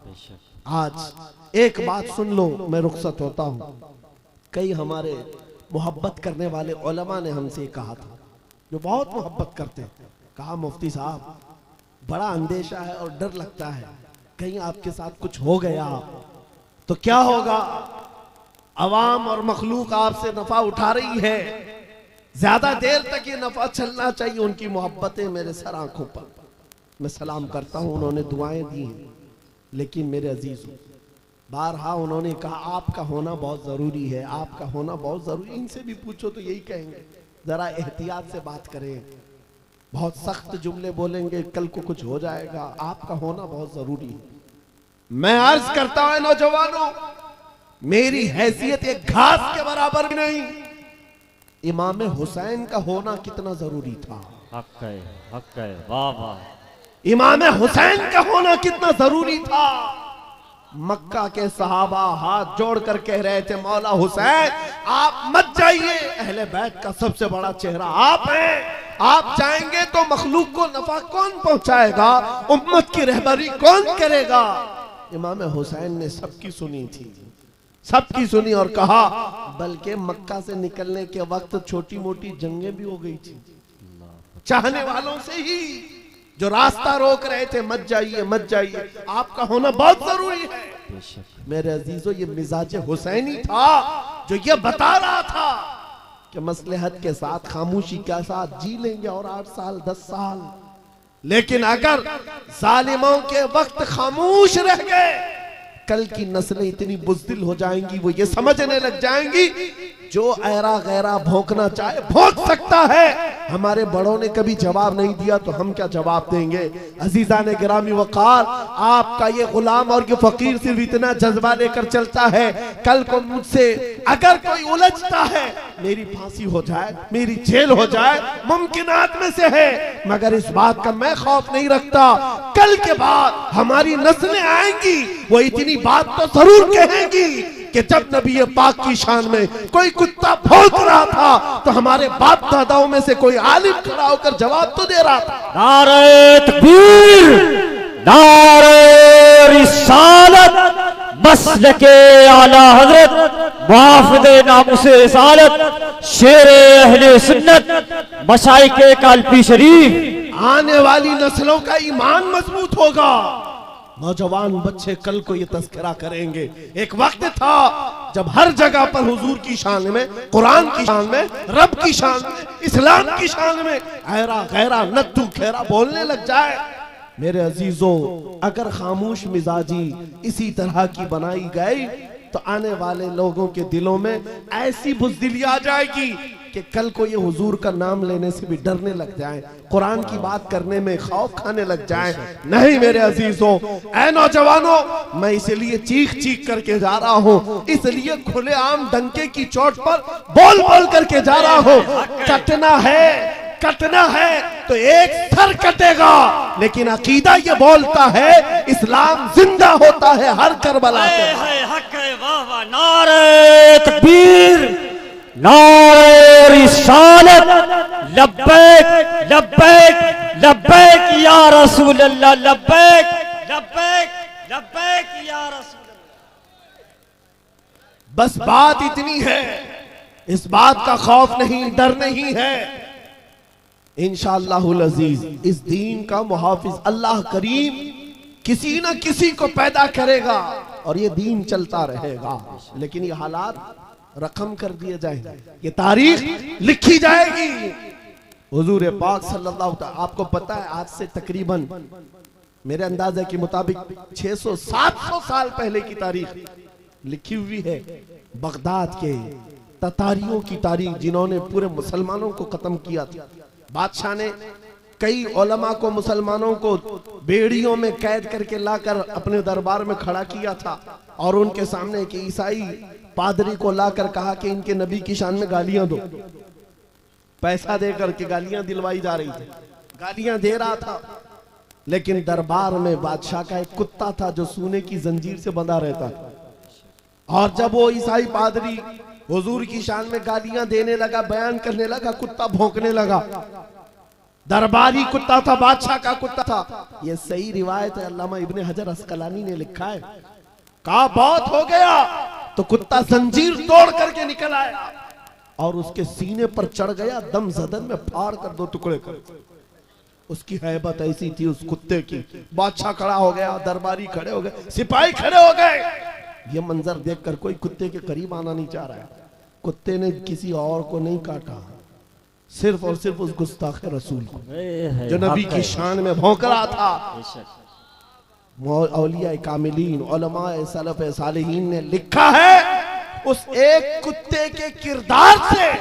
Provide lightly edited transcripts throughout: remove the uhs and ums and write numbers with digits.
आज एक बात सुन लो, मैं रुखसत होता हूँ। कई हमारे मोहब्बत करने वाले उलमा ने हमसे कहा था, जो बहुत मोहब्बत करते हैं, कहा मुफ्ती साहब बड़ा अंदेशा है और डर लगता है, कहीं आपके साथ कुछ हो गया तो क्या होगा। अवाम और मखलूक आपसे नफा उठा रही है, ज्यादा देर तक ये नफा चलना चाहिए। उनकी मोहब्बतें मेरे सर आंखों पर, मैं सलाम करता हूँ, उन्होंने दुआएं दी हैं। लेकिन मेरे अजीजों, बारहा उन्होंने कहा आपका होना बहुत जरूरी है, आपका होना बहुत जरूरी। इनसे भी पूछो तो यही कहेंगे, जरा एहतियात से बात करें, बहुत सख्त जुमले बोलेंगे, कल को कुछ हो जाएगा। आपका होना बहुत जरूरी है। मैं अर्ज करता हूं नौजवानों, मेरी हैसियत एक घास के बराबर नहीं। इमाम हुसैन का होना कितना जरूरी था। हक है, हक है, वाह वाह। इमाम हुसैन का होना कितना जरूरी था। मक्का के सहाबा हाथ जोड़कर कह रहे थे, मौला हुसैन आप मत जाइए, अहले बैत का सबसे बड़ा चेहरा आप हैं, आप जाएंगे तो मखलूक को नफा कौन पहुंचाएगा, उम्मत की रहबरी कौन करेगा। इमाम हुसैन ने सबकी सुनी थी, सबकी सुनी और कहा, बल्कि मक्का से निकलने के वक्त छोटी मोटी जंगें भी हो गई थी, चाहने वालों से ही जो रास्ता रोक रहे थे, मत जाइए मत जाइए, आपका होना बहुत जरूरी है। मेरे अजीजों, ये मिजाज हुसैनी था जो ये बता रहा था कि मसलहत के साथ खामोशी के साथ जी लेंगे और 8 साल 10 साल, लेकिन अगर जालिमों के वक्त खामोश रह गए, कल की नस्लें इतनी बुज़दिल हो जाएंगी, वो ये समझने लग जाएंगी जो ऐरा गैरा भौंकना चाहे भौंक सकता है। हमारे बड़ों ने कभी जवाब नहीं दिया तो हम क्या जवाब देंगे। अजीजा ने गिरामी वकार, आपका ये गुलाम और ये फकीर सिर्फ इतना जज्बा लेकर चलता है, कल को मुझसे अगर कोई उलझता है, मेरी फांसी हो जाए, मेरी जेल हो जाए, मुमकिनात में से है, मगर इस बात का मैं खौफ नहीं रखता। कल के बाद हमारी नस्लें आएंगी, वो इतनी बात तो जरूर कहेंगी कि जब नबी पाक की शान में कोई कुत्ता भौंक रहा था तो हमारे बाप दादाओं में से कोई आलिम खड़ा होकर जवाब तो दे रहा था। नारे तकबीर, नारे रिसालत, मसलके आला हजरत, मुहाफिज़े नामुसे रिसालत, शेरे अहले सुन्नत, मशाइखे कालपी शरीफ। आने वाली नस्लों का ईमान मजबूत होगा। नौजवान बच्चे कल को ये तज़किरा करेंगे, एक वक्त था जब हर जगह पर हुजूर की शान में, कुरान की शान में, रब की शान में, इस्लाम की शान में ऐरा गैरा नत्थु खेरा बोलने लग जाए। मेरे अजीजों, अगर खामोश मिजाजी इसी तरह की बनाई गई तो आने वाले लोगों के दिलों में ऐसी बुज़दिली आ जाएगी कि कल को ये हुजूर का नाम लेने से भी डरने लग जाएं, कुरान की बात करने में खौफ खाने लग जाएं। नहीं मेरे अजीजों, ऐ नौजवानों, मैं इसलिए चीख चीख करके जा रहा हूँ, इसलिए खुलेआम डंके की चोट पर बोल बोल करके जा रहा हूँ। कटना है तो एक सर कटेगा, लेकिन अकीदा ये बोलता है इस्लाम जिंदा होता है हर करबला पे। हक है, वाह वाह। नारे तकबीर, नारे रिसालत, लब्बैक लब्बैक लब्बैक या रसूल अल्लाह, लब्बैक लब्बैक लब्बैक या रसूल अल्लाह। बस बात इतनी है, इस बात का खौफ नहीं, डर नहीं है। इंशाअल्लाहुल अजीज इस दीन का मुहाफिज अल्लाह करीम किसी न किसी को पैदा करेगा और ये दीन चलता रहेगा। लेकिन ये हालात रकम कर दिए जाएंगे, ये तारीख लिखी जाएगी। हुजूर पाक सल्लल्लाहु अलैहि वसल्लम, आपको पता है आज से तकरीबन मेरे अंदाजे के मुताबिक 600-700 साल पहले की तारीख लिखी हुई है। बगदाद के ततारियों की तारीख, जिन्होंने पूरे मुसलमानों को खत्म किया था। बादशाह ने कई उलमा को, मुसलमानों को बेड़ियों में कैद करके लाकर अपने दरबार में खड़ा किया था और उनके सामने एक ईसाई पादरी को लाकर कहा कि इनके नबी की शान में गालियां दो। पैसा देकर के गालियां दिलवाई जा रही थी, गालियां दे रहा था। लेकिन दरबार में बादशाह का एक कुत्ता था जो सोने की जंजीर से बंधा रहता था, और जब वो ईसाई पादरी हुजूर की शान में गालियां देने लगा, बयान करने लगा, कुत्ता भौंकने लगा। दरबारी कुत्ता था, बादशाह का कुत्ता था। ये सही रिवायत है, अल्लामा इब्ने हजर अस्कलानी ने लिखा है। कहा बहुत हो गया तो कुत्ता जंजीर तोड़ करके निकल आया और उसके सीने पर चढ़ गया, दम जदन में फाड़ कर 2 टुकड़े कर। उसकी हैबत ऐसी थी उस कुत्ते की। बादशाह खड़ा हो गया, दरबारी खड़े हो गए, सिपाही खड़े हो गए। ये मंजर देखकर कोई कुत्ते के करीब आना नहीं चाह रहा है। कुत्ते ने किसी और को नहीं काटा, सिर्फ और सिर्फ उस गुस्ताख रसूल को जो नबी की शान में भौंक रहा था। औलिया कामिलीन, उलमाए सलफ सालिहीन ने लिखा है उस एक कुत्ते के किरदार से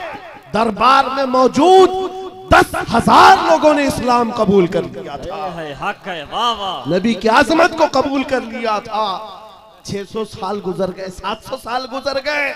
दरबार में मौजूद 10,000 लोगों ने इस्लाम कबूल कर लिया था। हक है, वाह वाह। नबी की आजमत को कबूल कर लिया था। 600 साल गुजर गए, 700 साल गुजर गए,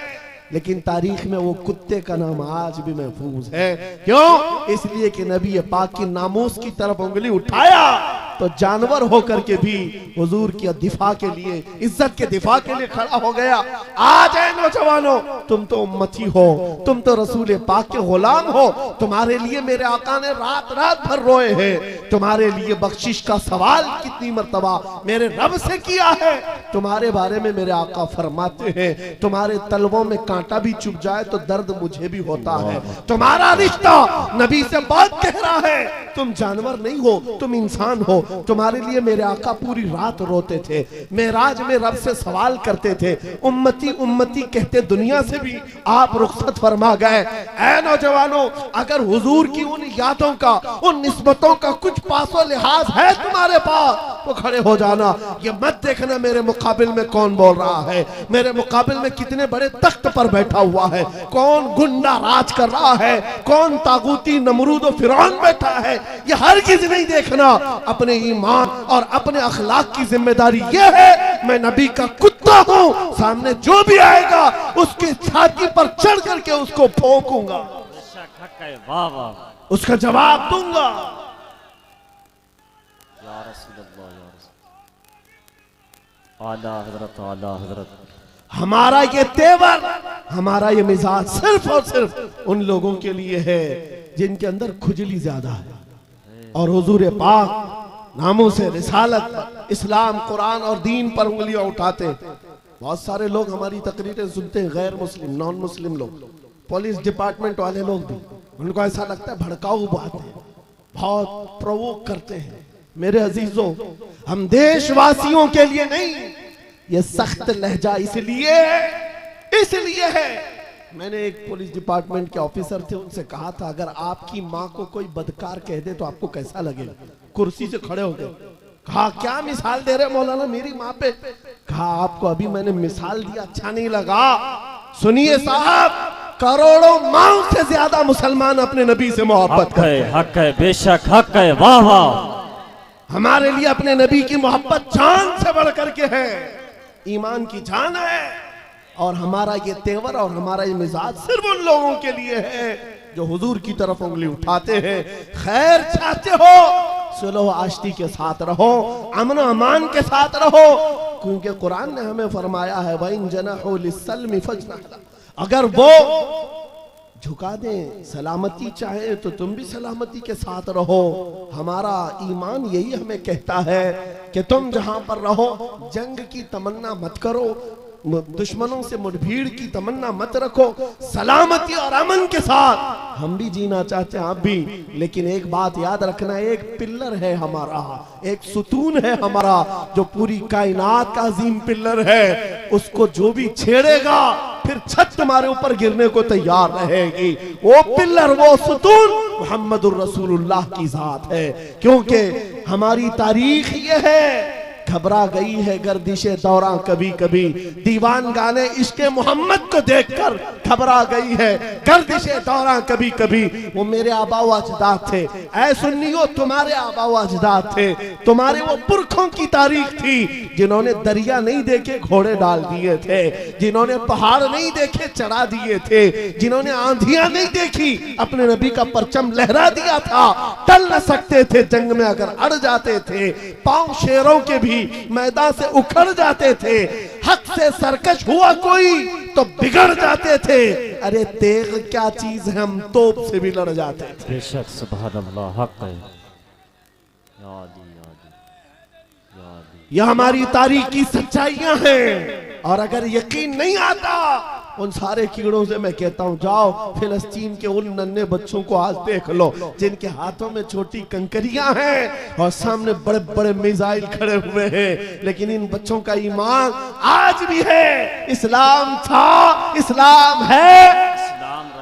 लेकिन तारीख में वो कुत्ते का नाम आज भी महफूज है। क्यों? इसलिए कि नबी पाक की नामूस की तरफ उंगली उठाया तो जानवर होकर के भी हुजूर की दिफा के लिए, इज्जत के दिफा के लिए खड़ा हो गया। आज है नौजवानों, तुम तो उम्मती हो, तुम तो रसूल पाक के गुलाम हो। तुम्हारे लिए मेरे आका ने रात रात भर रोए हैं। तुम्हारे लिए बख्शिश का सवाल कितनी मर्तबा मेरे रब से किया है। तुम्हारे बारे में मेरे आका फरमाते हैं, तुम्हारे तलवों में कांटा भी चुभ जाए तो दर्द मुझे भी होता है। तुम्हारा रिश्ता नबी से बहुत गहरा है। तुम जानवर नहीं हो, तुम इंसान हो। तुम्हारे लिए मेरे आका पूरी रात रोते थे, मेराज में रब से सवाल करते थे। उम्मती उम्मती कहते दुनिया से भी आप रुखसत फरमा गए। ऐ नौजवानों, अगर हुजूर की उन यादों का, उन निस्बतों का कुछ पासो लिहाज है तुम्हारे पास तो खड़े हो जाना। ये मत देखना मेरे मुकाबिल में कौन बोल रहा है, मेरे मुकाबिल में कितने बड़े तख्त पर बैठा हुआ है, कौन गुंडा राज कर रहा है, कौन तागूती नमरूद और फिरौन बैठा है। ये हरगिज़ नहीं देखना। अपने ईमान और अपने अखलाक की जिम्मेदारी यह है, मैं नबी का कुत्ता हूं, सामने जो भी आएगा उसके छाती पर चढ़ करके उसको भौंकूंगा, वाह वाह, उसका जवाब दूंगा। या रसूल अल्लाह, या रसूल आला हजरत, आला हजरत। हमारा ये तेवर, हमारा ये मिजाज सिर्फ और सिर्फ उन लोगों के लिए है जिनके अंदर खुजली ज्यादा है और हुजूर पाक नामों से रिसालत, इस्लाम, कुरान और दीन पर उंगलियां उठाते। बहुत सारे लोग हमारी तकरीरें सुनते हैं, गैर मुस्लिम, नॉन मुस्लिम लोग, पुलिस डिपार्टमेंट वाले लोग भी, उनको ऐसा लगता है भड़काऊ बातें, बहुत प्रोवोक करते हैं। मेरे अजीजों, हम देशवासियों के लिए नहीं, ये सख्त लहजा इसलिए है। मैंने एक पुलिस डिपार्टमेंट के ऑफिसर थे, उनसे कहा था अगर आपकी माँ को कोई बदकार कह दे तो आपको कैसा लगेगा। कुर्सी से खड़े हो गए। कहा क्या मिसाल दे रहे मौलाना मेरी माँ पे? कहा आपको अभी मैंने मिसाल दिया, अच्छा नहीं लगा? सुनिए साहब, करोड़ों माओ से ज्यादा मुसलमान अपने नबी से मोहब्बत करते हैं। हक है, बेशक हक है, वाह वाह। हमारे लिए अपने नबी की मोहब्बत जान से बढ़ करके है, ईमान की जान है। और हमारा ये तेवर और हमारा ये मिजाज सिर्फ उन लोगों के लिए है जो हुजूर की तरफ उंगली उठाते हैं। खैर चाहते हो, सुलह आश्ती के साथ रहो, अमन अमान के साथ रहो, क्योंकि कुरान ने हमें फरमाया है वइन जनाहु लिस्सल्मी फजनह, अगर वो झुका दें, सलामती चाहे तो तुम भी सलामती के साथ रहो। हमारा ईमान यही हमें कहता है कि तुम जहां पर रहो जंग की तमन्ना मत करो, दुश्मनों से मुठभीड़ की तमन्ना मत रखो, सलामती और अमन के साथ हम भी जीना चाहते हैं, आप भी। लेकिन एक बात याद रखना, एक पिल्लर है हमारा, एक सुतून है हमारा जो पूरी कायनात का अजीम पिल्लर है, उसको जो भी छेड़ेगा फिर छत तुम्हारे ऊपर गिरने को तैयार रहेगी। वो पिल्लर, वो सुतून मुहम्मदुर रसूलुल्लाह की जात है। क्योंकि हमारी तारीख ये है, घबरा गई है गर्दिशे दौरा कभी कभी, दीवान गाने इश्क़े मोहम्मद को देखकर घबरा गई है गर्दिशे दौरा कभी कभी। वो मेरे आबा व अजदाद थे, ऐ सुन्नियों तुम्हारे आबा व अजदाद थे, तुम्हारे वो पुरखों की तारीख थी जिन्होंने दरिया नहीं देखे घोड़े डाल दिए थे, जिन्होंने पहाड़ नहीं देखे चढ़ा दिए थे, जिन्होंने आंधियां नहीं देखी अपने नबी का परचम लहरा दिया था। टल न सकते थे जंग में अगर अड़ जाते थे, पांव शेरों के भी मैदान से उखड़ जाते थे। हक से सरकश हुआ कोई तो बिगड़ जाते थे। अरे तेग क्या चीज है, हम तोप से भी लड़ जाते थे। बेशक सुभान अल्लाह, हक है। यादी यादी यादी। यह हमारी तारीख की सच्चाइयां हैं। और अगर यकीन नहीं आता उन सारे कीड़ों से मैं कहता हूं, जाओ फिलिस्तीन के उन नन्हे बच्चों को आज देख लो जिनके हाथों में छोटी कंकरियां हैं और सामने बड़े बड़े मिसाइल खड़े हुए हैं, लेकिन इन बच्चों का ईमान आज भी है। इस्लाम था, इस्लाम है, इस्लाम रहेगा।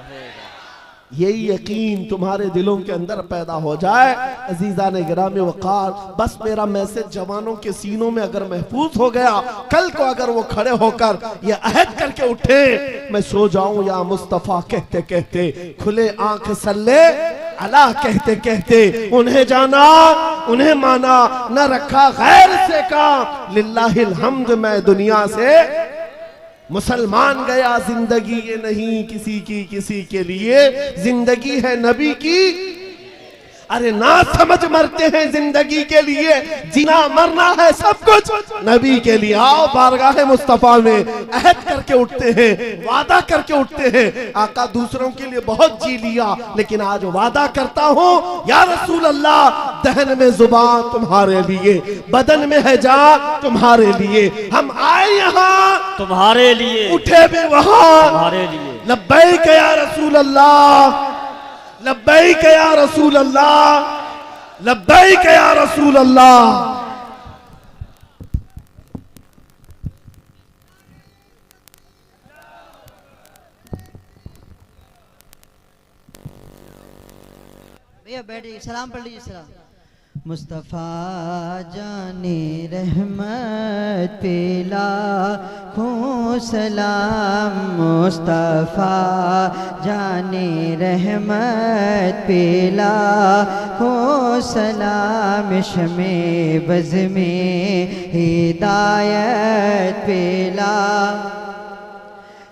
यही यकीन तुम्हारे दिलों के अंदर पैदा हो जाए। अजीजा ने गिरामी वकार, बस मेरा मैसेज जवानों के सीनों में अगर महफूज हो गया, कल को अगर वो खड़े होकर ये अहद करके उठे, मैं सो जाऊं या मुस्तफा कहते कहते, खुले आंख सल्ले अला कहते कहते, उन्हें जाना उन्हें माना, न रखा गैर से काम, लिल्लाहिल हम्द मैं दुनिया से मुसलमान गया। जिंदगी ये नहीं किसी की किसी के लिए, जिंदगी है नबी की। अरे ना समझ मरते हैं जिंदगी के लिए, जीना मरना है सब कुछ नबी के लिए। आओ बारगाह मुस्तफा में अहद करके उठते हैं, वादा करके उठते हैं। आका दूसरों के लिए बहुत जी लिया, लेकिन आज वादा करता हूँ या रसूल अल्लाह, दहन में जुबान तुम्हारे लिए, बदन में है जान तुम्हारे लिए। हम आए यहाँ तुम्हारे लिए, उठे भी वहाँ तुम्हारे लिए। लब्बैक या रसूल अल्लाह, लब्बैक या रसूल अल्लाह, लब्बैक या रसूल अल्लाह। भैया बैठिए, सलाम पढ़ लीजिए। सलाम। मुस्तफ़ा जाने रहमत पे लाखों सलाम, मुस्तफ़ा जाने रहमत पे लाखों सलाम, शमे बज़ में हिदायत पे ला,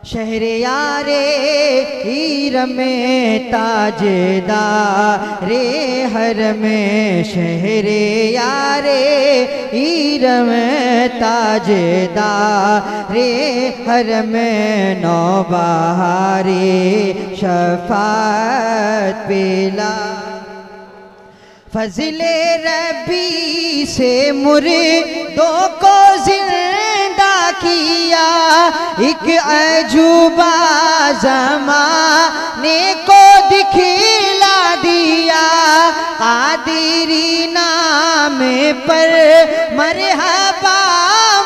शहरयारे हीरम में ताजदारे हर में, शहरयारे हीरम ताजदारे हर में, नौबहारे शफात पेला, फज़ले रबी से मुर्दों को जिंदा किया, एक अजूबा ज़माने को दिखला दिया, कादिरी नाम पर मरहबा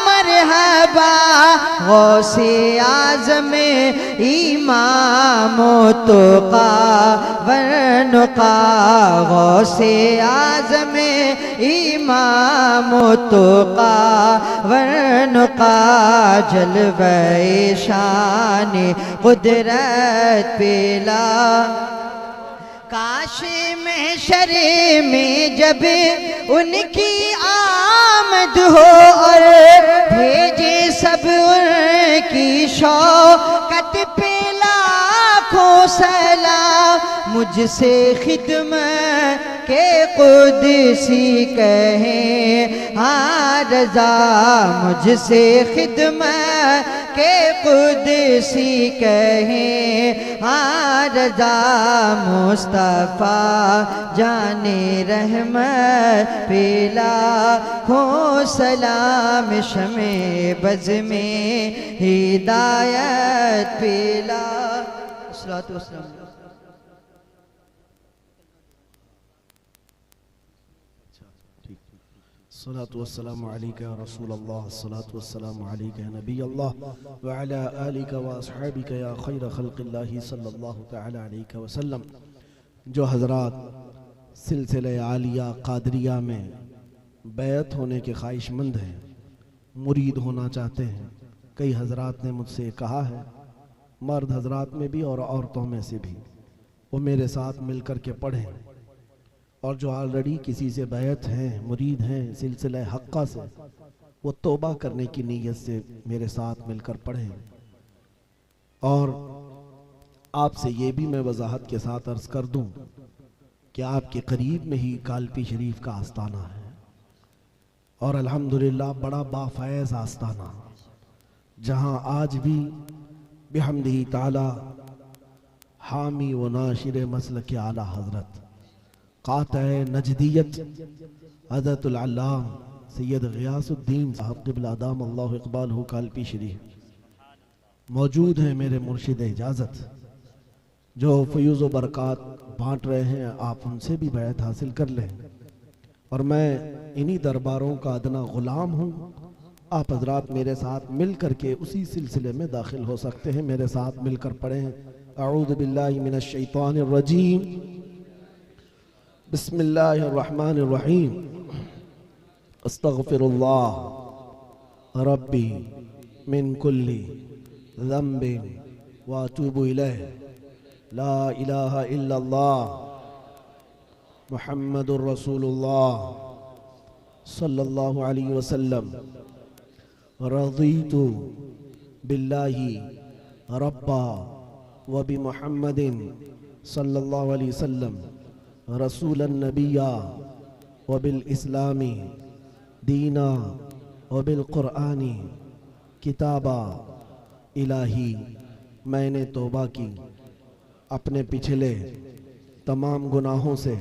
मरहबा, गौसे आज़म इमाम तुक़ा वनुक़ा, गौसे आज़म इमाम तुक़ा वनुक़ा, जलवे शान कुदरत पेला, काश महशर में जब उनकी आमद हो और भेजे सब उनकी शौकत पे लाखों सलाम, मुझसे खिदमत के कुदसी कहें हाँ रज़ा, मुझसे खिदमत के कुदसी कहें हाँ रज़ा, मुस्तफ़ा जाने रहमत पे लाखों सलाम, शमे बज़ में हिदायत पे ला। अस्सलातु वस्सलाम। अस्सलातु वस्सलामु अलैका या रसूल अल्लाह, अस्सलातु वस्सलामु अलैका या नबी अल्लाह, व अला आलिका व अस्हाबिका या खैर खल्क़िल्लाहि सल्लल्लाहु तआला अलैहि वसल्लम। जो हज़रात सिलसिले आलिया क़ादरिया में बैत होने के ख्वाहिशमंद हैं, मुरीद होना चाहते हैं, कई हज़रात ने मुझसे कहा है, मर्द हज़रात में भी और औरतों में से भी, वो मेरे साथ मिल कर के पढ़ें। और जो ऑलरेडी किसी से बैत हैं, मुरीद हैं सिलसिला हक्का से, वो तौबा करने की नीयत से मेरे साथ मिलकर पढ़ें। और आपसे ये भी मैं वजाहत के साथ अर्ज़ कर दूं कि आपके करीब में ही कालपी शरीफ का आस्ताना है, और अल्हम्दुलिल्लाह बड़ा बाफ़ैज़ आस्ताना, जहां आज भी बिहम्दिही ताला हामी व नाशिर मसलक आला हजरत कातए नजदियत हज़रतुल अल्लाम सैयद ग़ियासुद्दीन साहब क़िबला दाम अल्लाहु इक़बालहु कालपी शरीफ मौजूद हैं मेरे मुर्शिद इजाज़त, जो फ़यूज़ व बरक़ात बाँट रहे हैं। आप उनसे भी बैत हासिल कर लें। और मैं इन्हीं दरबारों का अदना ग़ुलाम हूँ। आप हज़रात मेरे साथ मिल कर के उसी सिलसिले में दाखिल हो सकते हैं। मेरे साथ मिलकर पढ़ें अऊज़ु बिल्लाहि मिनश शैतानिर रजीम, बिस्मिल्लाहिर रहमानिर रहीम, अस्तग़फिरुल्लाह रब्बी मिन कुल्ली ज़ंबिन व अतूबु इलैह, ला इलाहा इल्लल्लाह मुहम्मदुर रसूलुल्लाह सल्लल्लाहु अलैहि वसल्लम, रज़ीतु बिल्लाहि रब्बा व बि मुहम्मदिन सल्लल्लाहु अलैहि वसल्लम रसूलन नबिया व बिल इस्लामी दीना व बिल क़ुरआनी किताबा इलाही। मैंने तौबा की, अपने पिछले तमाम गुनाहों से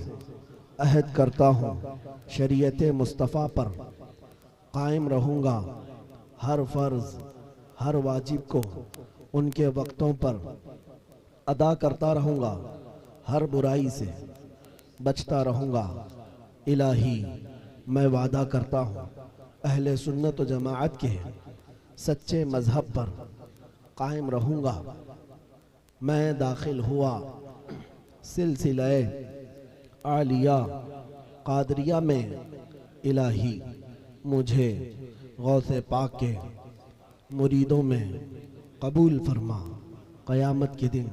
अहद करता हूँ, शरीयत मुस्तफ़ा पर कायम रहूँगा। हर फ़र्ज़ हर वाजिब को उनके वक्तों पर अदा करता रहूँगा, हर बुराई से बचता रहूँगा। इलाही मैं वादा करता हूँ अहले सुन्नत व जमाअत के सच्चे मज़हब पर कायम रहूँगा। मैं दाखिल हुआ सिलसिले आलिया कादरिया में। इलाही मुझे गौसे पाक के मुरीदों में कबूल फरमा। क़यामत के दिन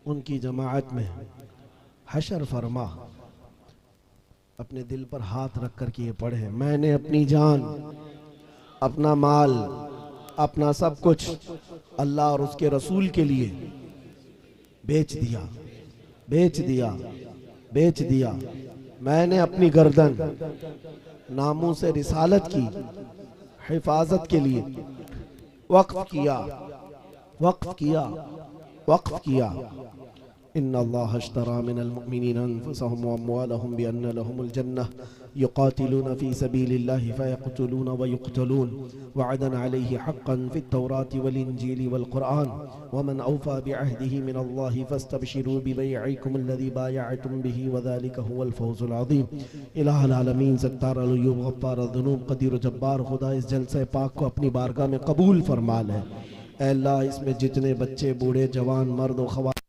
उनकी जमाअत में हशर फरमा। अपने दिल पर हाथ रख कर के ये पढ़े, मैंने अपनी जान, अपना माल, अपना सब कुछ अल्लाह और उसके रसूल के लिए बेच दिया, बेच दिया, बेच दिया। मैंने अपनी गर्दन नामों से रिसालत की हिफाजत के लिए वक्फ किया, वक्फ किया, वक्फ किया। इन्नल्लाह अश्तरा मिनल मुअमिनीना अनफुसहुम व अम्वालहुम बिअन्न लहुमुल जन्नह युक़ातिलूना फ़ी सबीलिल्लाहि फ़यक़्तुलूना व युक़्तलून वअदन अलैहि हक़्क़न फ़ित तौराति वल इंजीलि वल क़ुरआन व मन औफ़ा बिअहदिही मिनल्लाहि फ़स्तबशिरू बिबैइकुमुल्लज़ी बायअतुम बिही व ज़ालिका हुवल फ़ौज़ुल अज़ीम। इलाहुल आलमीन सत्तारुल अय्यूब गफ़्फ़ारुल ज़ुनूब क़दीर जब्बार, खुदा इस जलसे पाक को अपनी बारगाह में कबूल फरमा ले। ऐ अल्लाह, इसमें जितने बच्चे, बूढ़े, जवान, मर्द व ख़वातीन